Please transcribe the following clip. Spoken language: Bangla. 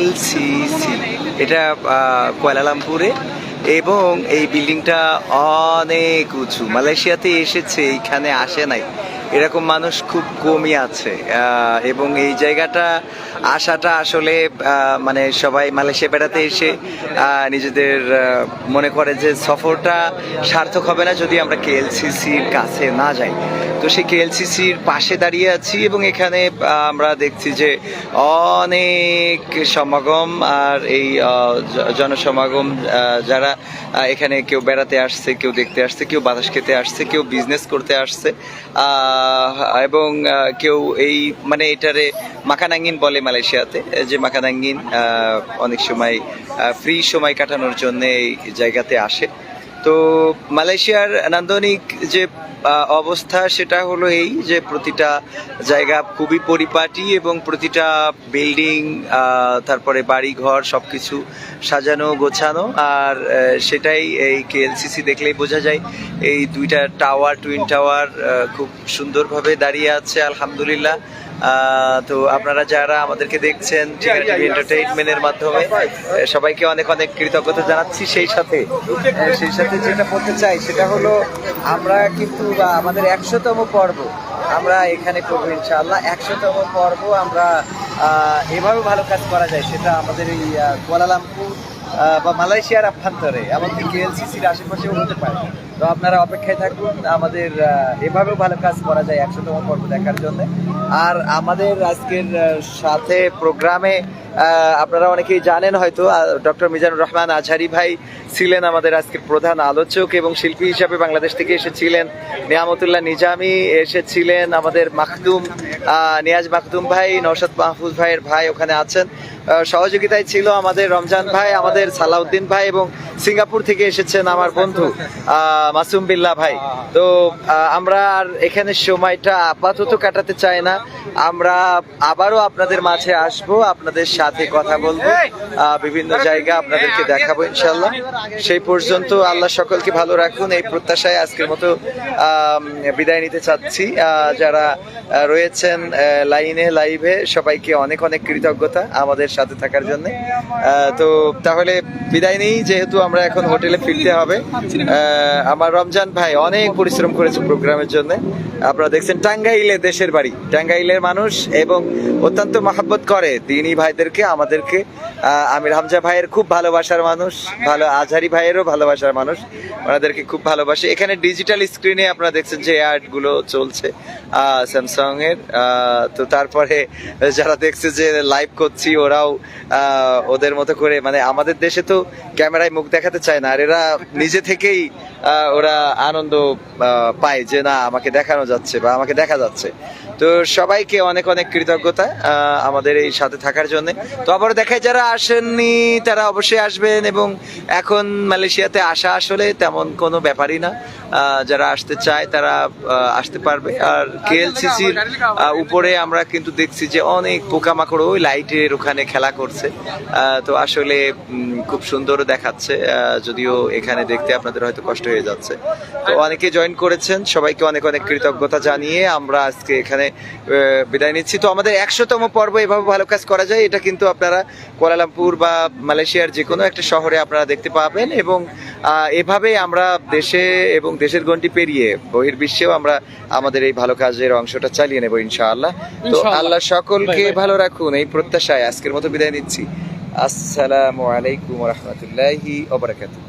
KLCC, এটা কুয়ালালামপুরে, এবং এই বিল্ডিংটা অনেক উঁচু। মালয়েশিয়াতে এসেছে, এইখানে আসে নাই এরকম মানুষ খুব কমই আছে। এবং এই জায়গাটা আসাটা আসলে মানে সবাই মালয়েশিয়া বেড়াতে এসে নিজেদের মনে করে যে সফরটা সার্থক হবে না যদি আমরা KLCCর কাছে না যাই। তো সেই KLCCর পাশে দাঁড়িয়ে আছি এবং এখানে আমরা দেখছি যে অনেক সমাগম, আর এই জনসমাগম যারা এখানে কেউ বেড়াতে আসছে, কেউ দেখতে আসছে, কেউ বাতাস খেতে আসছে, কেউ বিজনেস করতে আসছে, এবং কেউ এই মানে এটারে মাকানাঙ্গিন বলে মালয়েশিয়াতে, যে মাকানাঙ্গিন অনেক সময় ফ্রি সময় কাটানোর জন্য এই জায়গাতে আসে। তো মালয়েশিয়ার নান্দনিক যে অবস্থা সেটা হলো এই যে প্রতিটা জায়গা খুবই পরিপাটি এবং প্রতিটা বিল্ডিং, তারপরে বাড়ি ঘর সবকিছু সাজানো গোছানো। আর সেটাই এই KLCC দেখলেই বোঝা যায়। এই দুইটা টাওয়ার, টুইন টাওয়ার খুব সুন্দরভাবে দাঁড়িয়ে আছে আলহামদুলিল্লাহ। তো আপনারা যারা আমাদেরকে দেখছেন ঠিকানা টিভি এন্টারটেইনমেন্টের মাধ্যমে, সবাইকে অনেক অনেক কৃতজ্ঞতা জানাচ্ছি। সেই সাথে যেটা বলতে চাই সেটা হলো আমরা কিন্তু আমাদের 100তম পর্ব আমরা এখানে করবো ইনশাআল্লাহ। 100তম পর্ব আমরা এভাবে ভালো কাজ করা যায় সেটা আমাদের এই কুয়ালালামপুর বা মালয়েশিয়ার অভ্যন্তরে, এমনকি KLCCর আশেপাশেও হতে পারে। তো আপনারা অপেক্ষায় থাকুন, আমাদের এভাবেও ভালো কাজ করা যায় 100তম পর্ব দেখার জন্য। আর আমাদের আজকের সাথে প্রোগ্রামে আপনারা অনেকেই জানেন হয়তো, ডক্টর মিজানুর রহমান আজহারি ভাই ছিলেন আমাদের আজকের প্রধান আলোচক, এবং শিল্পী হিসাবে বাংলাদেশ থেকে এসেছিলেন নিয়ামতুল্লাহ নিজামী, এসেছিলেন আমাদের মাখদুম নিয়াজ মাখদুম ভাই, নওশাদ মাহফুজ ভাইয়ের ভাই ওখানে আছেন। সহযোগিতায় ছিল আমাদের রমজান ভাই, আমাদের সালাউদ্দিন ভাই, এবং সিঙ্গাপুর থেকে এসেছেন আমার বন্ধু মাসুম বিল্লাহ ভাই। তো আমরা আর এখানে সময়টা আপাতত কাটাতে চাই না, আমরা আবারও আপনাদের মাঝে আসবো, আপনাদের সাথে কথা বলবো, বিভিন্ন জায়গা আপনাদেরকে দেখাবো ইনশাল্লাহ। সেই পর্যন্ত আল্লাহ সকলকে ভালো রাখুন, এই প্রত্যাশায় আজকের মতো বিদায় নিতে চাচ্ছি। যারা রয়েছেন লাইভে সবাইকে অনেক অনেক কৃতজ্ঞতা আমাদের সাথে থাকার জন্য। তো তাহলে বিদায় নেই, যেহেতু আমরা এখন হোটেলে ফিরতে হবে। আমার রমজান ভাই অনেক পরিশ্রম করেছে প্রোগ্রামের জন্য। আপনারা দেখছেন টাঙ্গাইলে দেশের বাড়ি, টাঙ্গাইলের মানুষ এবং অত্যন্ত মহব্বত করে দিনী ভাইদেরকে, আমাদেরকে। আমির হামজা ভাইয়ের খুব ভালোবাসার মানুষ, ভালো আজহারি ভাইয়েরও ভালোবাসার মানুষ, ওনাদেরকে খুব ভালোবাসে। এখানে ডিজিটাল স্ক্রিনে আপনারা দেখছেন যে অ্যাডগুলো চলছে স্যামসাং এর। তো তারপরে যারা দেখছে যে লাইভ করছি, ওরাও ওদের মতো করে, মানে আমাদের দেশে তো ক্যামেরায় মুখ দেখাতে চায় না, আর এরা নিজে থেকেই ওরা আনন্দ পায় যে না আমাকে দেখানো যাচ্ছে বা আমাকে দেখা যাচ্ছে। তো সবাইকে অনেক অনেক কৃতজ্ঞতা আমাদের এই সাথে থাকার জন্য। তো আবার দেখায় যারা আসেননি তারা অবশ্যই আসবেন, এবং এখন মালয়েশিয়াতে আসা আসলে তেমন কোনো ব্যাপারই না, যারা আসতে চায় তারা আসতে পারবে। আর KLCCর উপরে আমরা কিন্তু দেখছি যে অনেক পোকামাকড় ওই লাইটের ওখানে খেলা করছে। তো আসলে খুব সুন্দরও দেখাচ্ছে, যদিও এখানে দেখতে আপনাদের হয়তো কষ্ট হয়ে যাচ্ছে। তো অনেকে জয়েন করেছেন, সবাইকে অনেক অনেক কৃতজ্ঞতা জানিয়ে আমরা আজকে এখানে বিদায় নিচ্ছি। তো আমাদের 100তম পর্ব এভাবে ভালো কাজ করা যায়, এটা কিন্তু আপনারা কুয়ালালামপুর বা মালয়েশিয়ার যে কোনো একটা শহরে আপনারা দেখতে পাবেন, এবং এভাবে আমরা দেশে এবং দেশের গণ্ডি পেরিয়ে বহির্বিশ্বেও আমরা আমাদের এই ভালো কাজের অংশটা চালিয়ে নেব ইনশাআল্লাহ। তো আল্লাহ সকলকে ভালো রাখুন, এই প্রত্যাশায় আজকের মতো বিদায় নিচ্ছি। আসসালামু আলাইকুম ওয়া রাহমাতুল্লাহি ওয়া বারাকাতুহু।